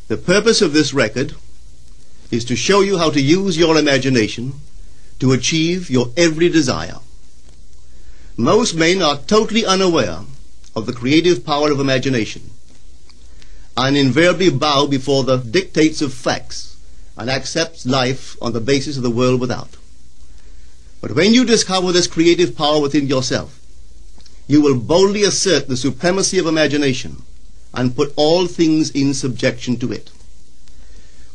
The purpose of this record is to show you how to use your imagination to achieve your every desire. Most men are totally unaware of the creative power of imagination and invariably bow before the dictates of facts and accept life on the basis of the world without. But when you discover this creative power within yourself, you will boldly assert the supremacy of imagination and put all things in subjection to it.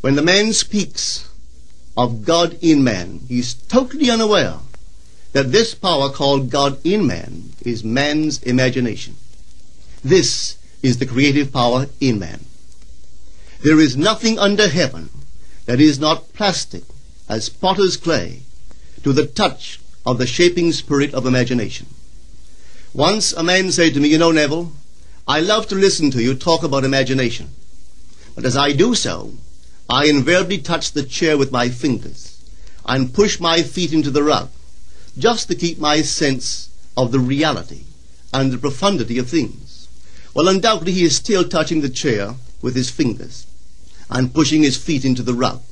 When the man speaks of God in man, he is totally unaware that this power called God in man is man's imagination. This is the creative power in man. There is nothing under heaven that is not plastic as potter's clay to the touch of the shaping spirit of imagination. Once a man said to me, "You know, Neville, I love to listen to you talk about imagination. But as I do so, I invariably touch the chair with my fingers and push my feet into the rug, just to keep my sense of the reality and the profundity of things." Well, undoubtedly he is still touching the chair with his fingers and pushing his feet into the rug.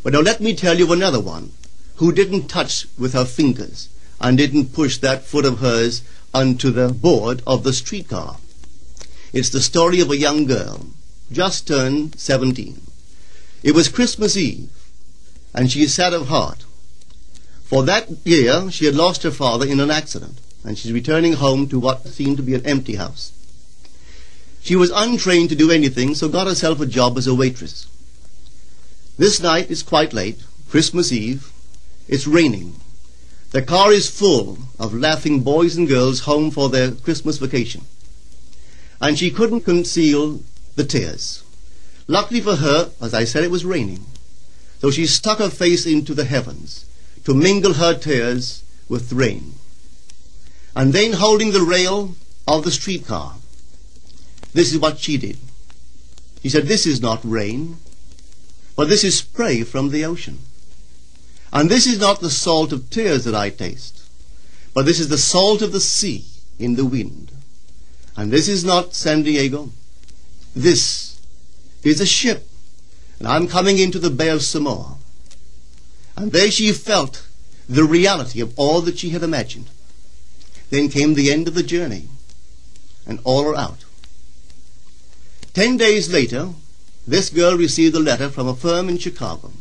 But now let me tell you another one who didn't touch with her fingers and didn't push that foot of hers onto the board of the streetcar. It's the story of a young girl, just turned 17. It was Christmas Eve, and she is sad of heart. For that year, she had lost her father in an accident, and she's returning home to what seemed to be an empty house. She was untrained to do anything, so got herself a job as a waitress. This night is quite late, Christmas Eve. It's raining. The car is full of laughing boys and girls home for their Christmas vacation. And she couldn't conceal the tears. Luckily for her, as I said, it was raining. So she stuck her face into the heavens to mingle her tears with the rain. And then, holding the rail of the streetcar, this is what she did. She said, "This is not rain, but this is spray from the ocean. And this is not the salt of tears that I taste, but this is the salt of the sea in the wind. And this is not San Diego. This is a ship, and I'm coming into the Bay of Samoa." And there she felt the reality of all that she had imagined. Then came the end of the journey, and all are out. 10 days later, this girl received a letter from a firm in Chicago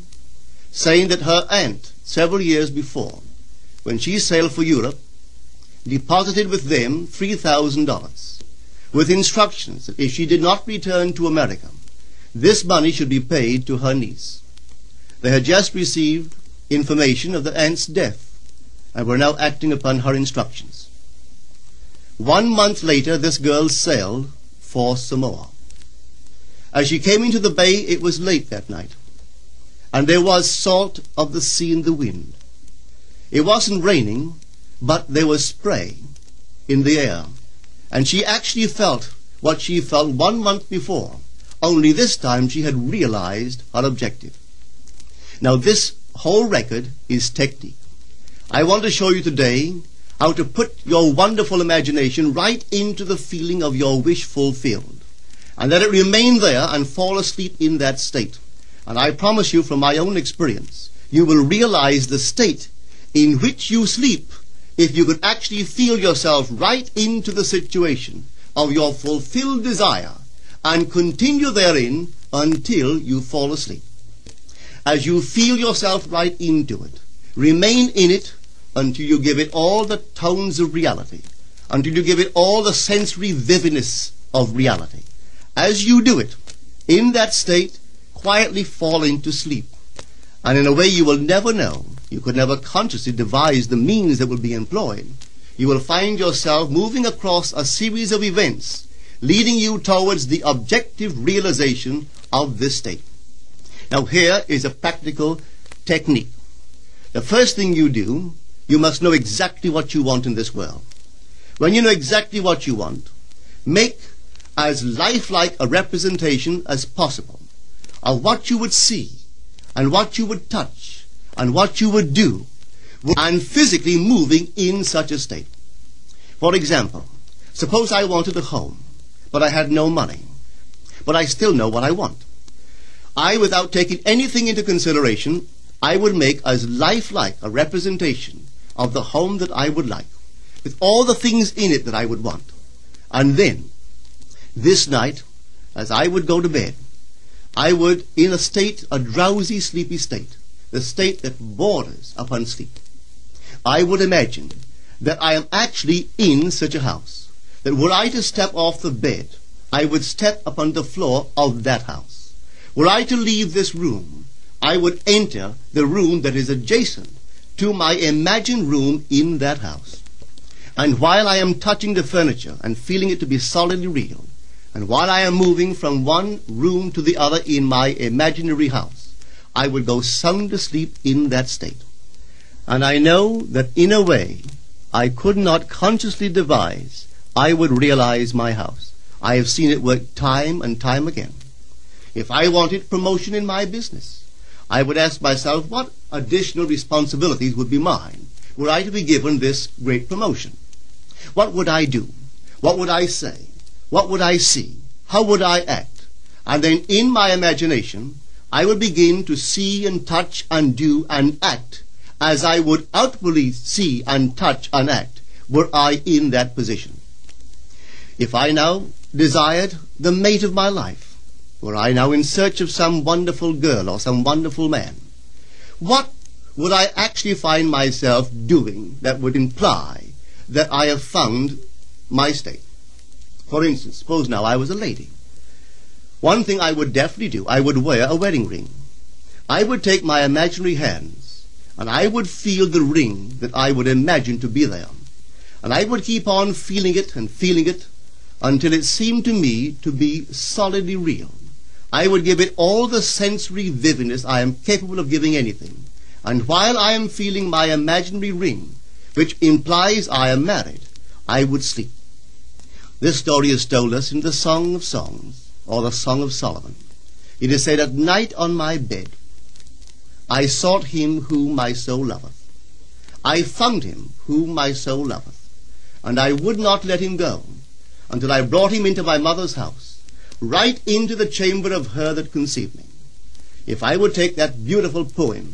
saying that her aunt, several years before, when she sailed for Europe, deposited with them $3,000 with instructions that if she did not return to America, this money should be paid to her niece. They had just received information of the aunt's death and were now acting upon her instructions. 1 month later, this girl sailed for Samoa. As she came into the bay, it was late that night, and there was salt of the sea in the wind. It wasn't raining, but there was spray in the air, and she actually felt what she felt 1 month before, only this time she had realized her objective. Now this whole record is technique. I want to show you today how to put your wonderful imagination right into the feeling of your wish fulfilled, and let it remain there and fall asleep in that state. And I promise you from my own experience, you will realize the state in which you sleep if you could actually feel yourself right into the situation of your fulfilled desire and continue therein until you fall asleep. As you feel yourself right into it, remain in it until you give it all the tones of reality, until you give it all the sensory vividness of reality. As you do it, in that state, quietly fall into sleep. And in a way you will never know, you could never consciously devise the means that will be employed, you will find yourself moving across a series of events leading you towards the objective realization of this state. Now here is a practical technique. The first thing you do, you must know exactly what you want in this world. When you know exactly what you want, make as lifelike a representation as possible of what you would see and what you would touch and what you would do, and physically moving in such a state. For example, suppose I wanted a home, but I had no money, but I still know what I want. without taking anything into consideration, I would make as lifelike a representation of the home that I would like, with all the things in it that I would want. And then, this night, as I would go to bed, I would, in a drowsy, sleepy state, the state that borders upon sleep, I would imagine that I am actually in such a house, that were I to step off the bed, I would step upon the floor of that house. Were I to leave this room, I would enter the room that is adjacent to my imagined room in that house. And while I am touching the furniture and feeling it to be solidly real, and while I am moving from one room to the other in my imaginary house, I would go sound asleep in that state. And I know that in a way I could not consciously devise, I would realize my house. I have seen it work time and time again. If I wanted promotion in my business, I would ask myself what additional responsibilities would be mine were I to be given this great promotion. What would I do? What would I say? What would I see? How would I act? And then in my imagination, I would begin to see and touch and do and act as I would outwardly see and touch and act were I in that position. If I now desired the mate of my life, were I now in search of some wonderful girl or some wonderful man, what would I actually find myself doing that would imply that I have found my state? For instance, suppose now I was a lady. One thing I would definitely do, I would wear a wedding ring. I would take my imaginary hands, and I would feel the ring that I would imagine to be there. And I would keep on feeling it until it seemed to me to be solidly real. I would give it all the sensory vividness I am capable of giving anything. And while I am feeling my imaginary ring, which implies I am married, I would sleep. This story is told us in the Song of Songs, or the Song of Solomon. It is said, "At night on my bed, I sought him whom my soul loveth. I found him whom my soul loveth, and I would not let him go, until I brought him into my mother's house, right into the chamber of her that conceived me." If I would take that beautiful poem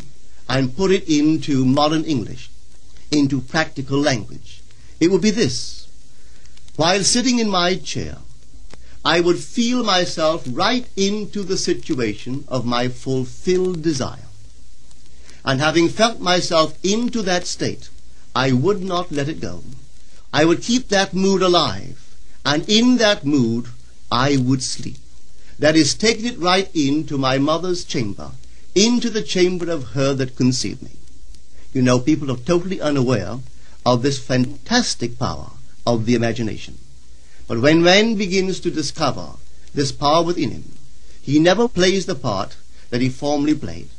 and put it into modern English, into practical language, it would be this. While sitting in my chair, I would feel myself right into the situation of my fulfilled desire. And having felt myself into that state, I would not let it go. I would keep that mood alive, and in that mood I would sleep. That is, taking it right into my mother's chamber, into the chamber of her that conceived me. You know, people are totally unaware of this fantastic power of the imagination. But when man begins to discover this power within him, he never plays the part that he formerly played.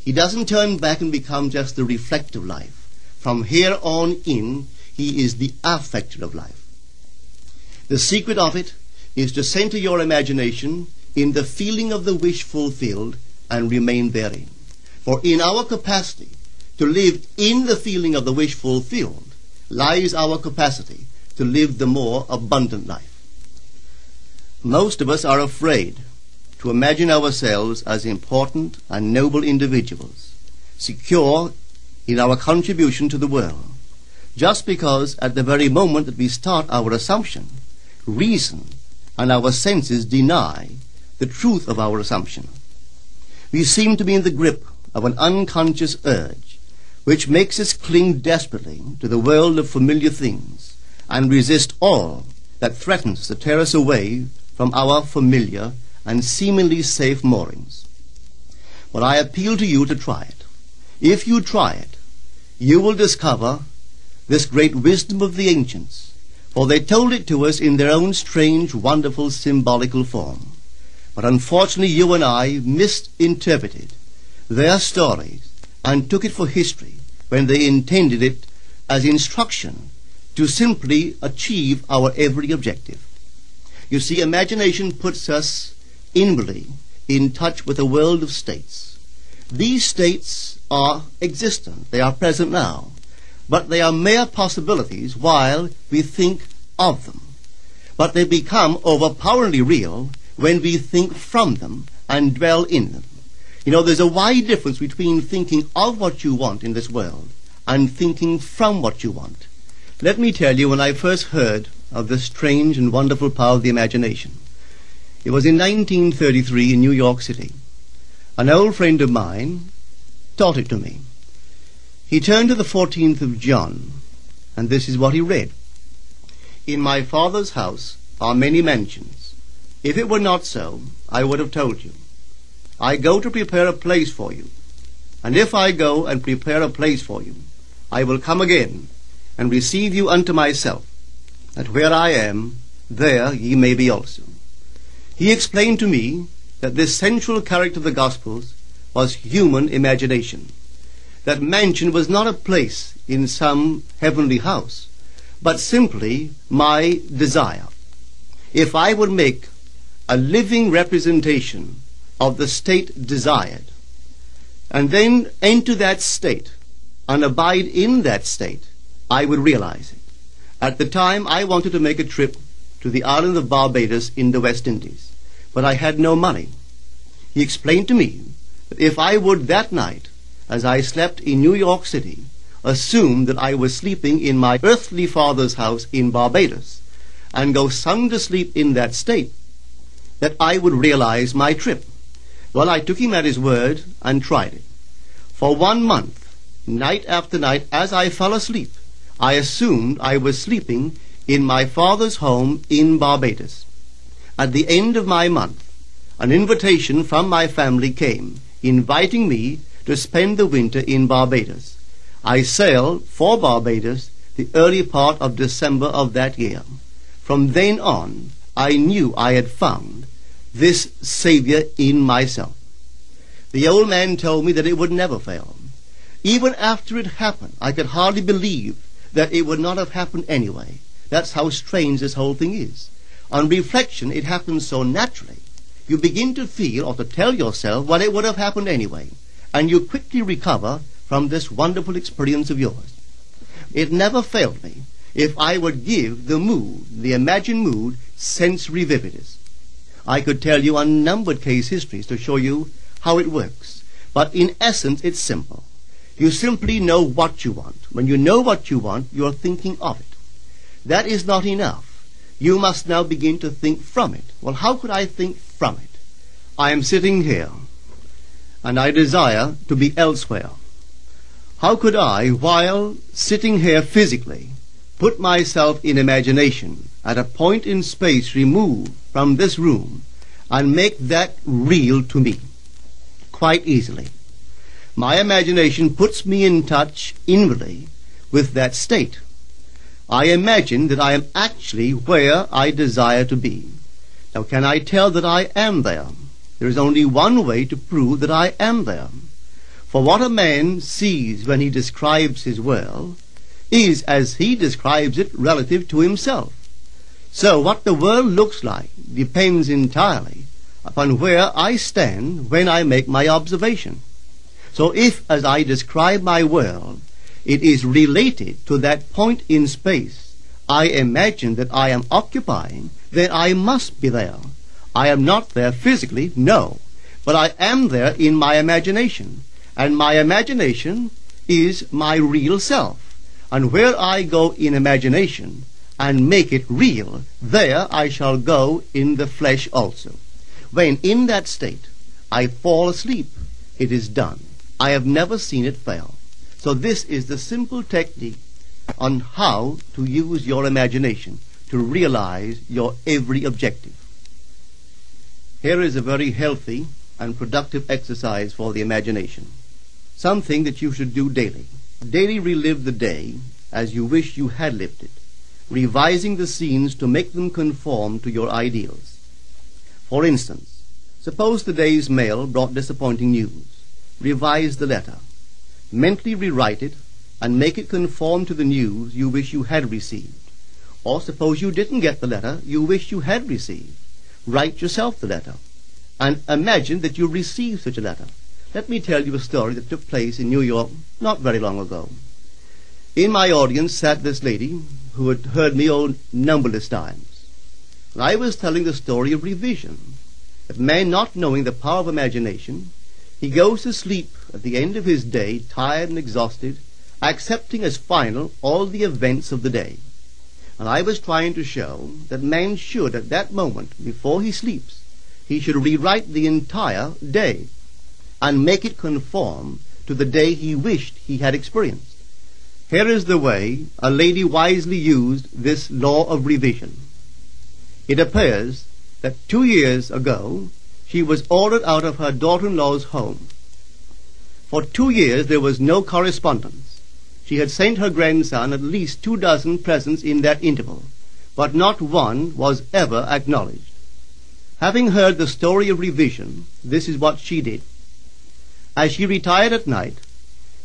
He doesn't turn back and become just the reflective life. From here on in, he is the affecter of life. The secret of it is to center your imagination in the feeling of the wish fulfilled and remain therein. For in our capacity to live in the feeling of the wish fulfilled lies our capacity to live the more abundant life. Most of us are afraid to imagine ourselves as important and noble individuals, secure in our contribution to the world, just because at the very moment that we start our assumption, reason and our senses deny the truth of our assumption. We seem to be in the grip of an unconscious urge which makes us cling desperately to the world of familiar things and resist all that threatens to tear us away from our familiar and seemingly safe moorings. But I appeal to you to try it. If you try it, you will discover this great wisdom of the ancients, for they told it to us in their own strange, wonderful, symbolical form. But unfortunately, you and I misinterpreted their stories and took it for history when they intended it as instruction to simply achieve our every objective. You see, imagination puts us inwardly in touch with a world of states. These states are existent, they are present now, but they are mere possibilities while we think of them. But they become overpoweringly real when we think from them and dwell in them. You know, there's a wide difference between thinking of what you want in this world and thinking from what you want. Let me tell you, when I first heard of the strange and wonderful power of the imagination, it was in 1933 in New York City. An old friend of mine taught it to me. He turned to the 14th of John, and this is what he read. In my Father's house are many mansions. If it were not so, I would have told you. I go to prepare a place for you. And if I go and prepare a place for you, I will come again and receive you unto myself, that where I am, there ye may be also. He explained to me that this central character of the Gospels was human imagination. That mansion was not a place in some heavenly house, but simply my desire. If I would make a living representation of the state desired, and then enter that state and abide in that state, I would realize it. At the time, I wanted to make a trip to the island of Barbados in the West Indies, but I had no money. He explained to me that if I would that night, as I slept in New York City, assume that I was sleeping in my earthly father's house in Barbados, and go sound asleep in that state, that I would realize my trip. Well, I took him at his word and tried it. For 1 month, night after night, as I fell asleep, I assumed I was sleeping in my father's home in Barbados. At the end of my month, an invitation from my family came, inviting me to spend the winter in Barbados. I sailed for Barbados the early part of December of that year. From then on, I knew I had found this Savior in myself. The old man told me that it would never fail. Even after it happened, I could hardly believe that it would not have happened anyway. That's how strange this whole thing is. On reflection, it happens so naturally. You begin to feel or to tell yourself, well, it would have happened anyway. And you quickly recover from this wonderful experience of yours. It never failed me if I would give the mood, the imagined mood, sensory vividness. I could tell you unnumbered case histories to show you how it works. But in essence, it's simple. You simply know what you want. When you know what you want, you're thinking of it. That is not enough. You must now begin to think from it. Well, how could I think from it? I am sitting here, and I desire to be elsewhere. How could I, while sitting here physically, put myself in imagination at a point in space removed from this room and make that real to me? Quite easily. My imagination puts me in touch inwardly with that state. I imagine that I am actually where I desire to be. Now, can I tell that I am there? There is only one way to prove that I am there. For what a man sees when he describes his world is as he describes it relative to himself. So what the world looks like depends entirely upon where I stand when I make my observation. So if, as I describe my world, it is related to that point in space I imagine that I am occupying, then I must be there. I am not there physically, no, but I am there in my imagination, and my imagination is my real self. And where I go in imagination and make it real, there I shall go in the flesh also. When in that state I fall asleep, it is done. I have never seen it fail. So this is the simple technique on how to use your imagination to realize your every objective. Here is a very healthy and productive exercise for the imagination. Something that you should do daily. Daily relive the day as you wish you had lived it, revising the scenes to make them conform to your ideals. For instance, suppose the day's mail brought disappointing news. Revise the letter. Mentally rewrite it and make it conform to the news you wish you had received. Or suppose you didn't get the letter you wish you had received. Write yourself the letter and imagine that you received such a letter. Let me tell you a story that took place in New York not very long ago. In my audience sat this lady who had heard me numberless times. And I was telling the story of revision. that man, not knowing the power of imagination, he goes to sleep at the end of his day, tired and exhausted, accepting as final all the events of the day. And I was trying to show that man should, at that moment, before he sleeps, he should rewrite the entire day and make it conform to the day he wished he had experienced. Here is the way a lady wisely used this law of revision. It appears that 2 years ago she was ordered out of her daughter-in-law's home. For 2 years there was no correspondence. She had sent her grandson at least 24 presents in that interval, but not one was ever acknowledged. Having heard the story of revision, this is what she did. As she retired at night,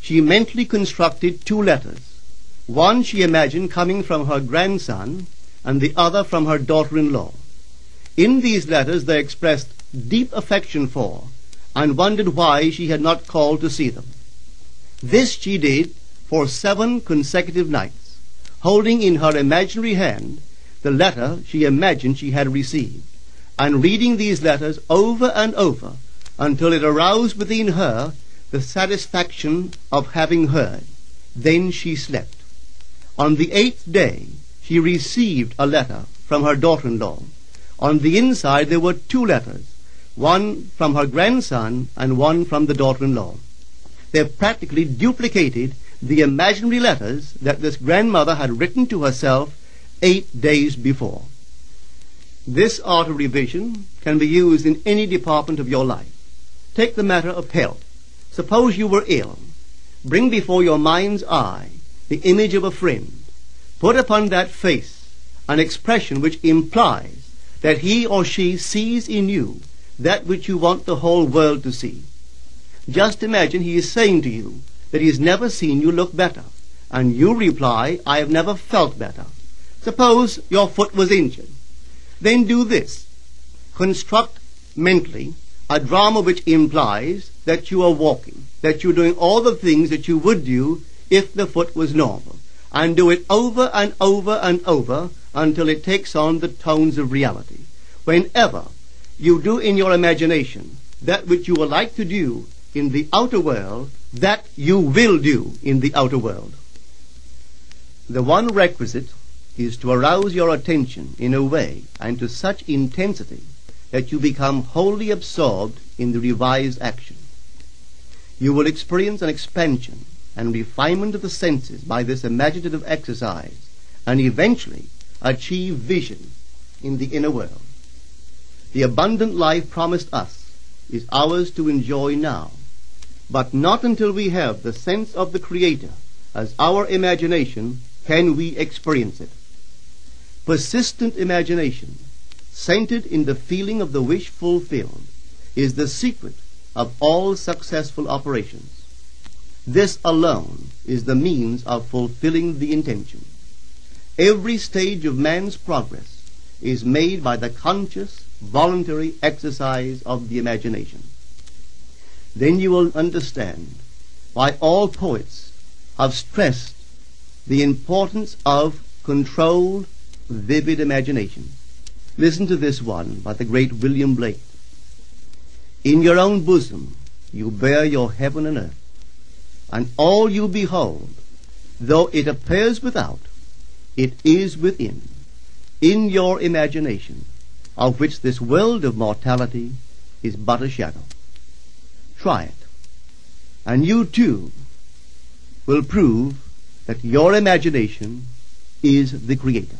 she mentally constructed 2 letters. One she imagined coming from her grandson, and the other from her daughter-in-law. In these letters they expressed deep affection for, and wondered why she had not called to see them. This she did for 7 consecutive nights, holding in her imaginary hand the letter she imagined she had received, and reading these letters over and over until it aroused within her the satisfaction of having heard. Then she slept. On the 8th day she received a letter from her daughter-in-law. On the inside there were 2 letters, one from her grandson and one from the daughter-in-law. They practically duplicated the imaginary letters that this grandmother had written to herself 8 days before. This art of revision can be used in any department of your life. Take the matter of health. Suppose you were ill. Bring before your mind's eye the image of a friend. Put upon that face an expression which implies that he or she sees in you that which you want the whole world to see. Just imagine he is saying to you that he has never seen you look better, and you reply, I have never felt better. Suppose your foot was injured. Then do this. Construct mentally a drama which implies that you are walking, that you're doing all the things that you would do if the foot was normal, and do it over and over and over until it takes on the tones of reality. Whenever you do in your imagination that which you would like to do in the outer world, that you will do in the outer world. The one requisite is to arouse your attention in a way and to such intensity that you become wholly absorbed in the revised action. You will experience an expansion and refinement of the senses by this imaginative exercise, and eventually achieve vision in the inner world. The abundant life promised us is ours to enjoy now, but not until we have the sense of the Creator as our imagination can we experience it. Persistent imagination, centered in the feeling of the wish fulfilled, is the secret of all successful operations. This alone is the means of fulfilling the intention. Every stage of man's progress is made by the conscious, voluntary exercise of the imagination. Then you will understand why all poets have stressed the importance of controlled, vivid imagination. Listen to this one by the great William Blake. In your own bosom you bear your heaven and earth, and all you behold, though it appears without, it is within, in your imagination, of which this world of mortality is but a shadow. Try it, and you too will prove that your imagination is the Creator.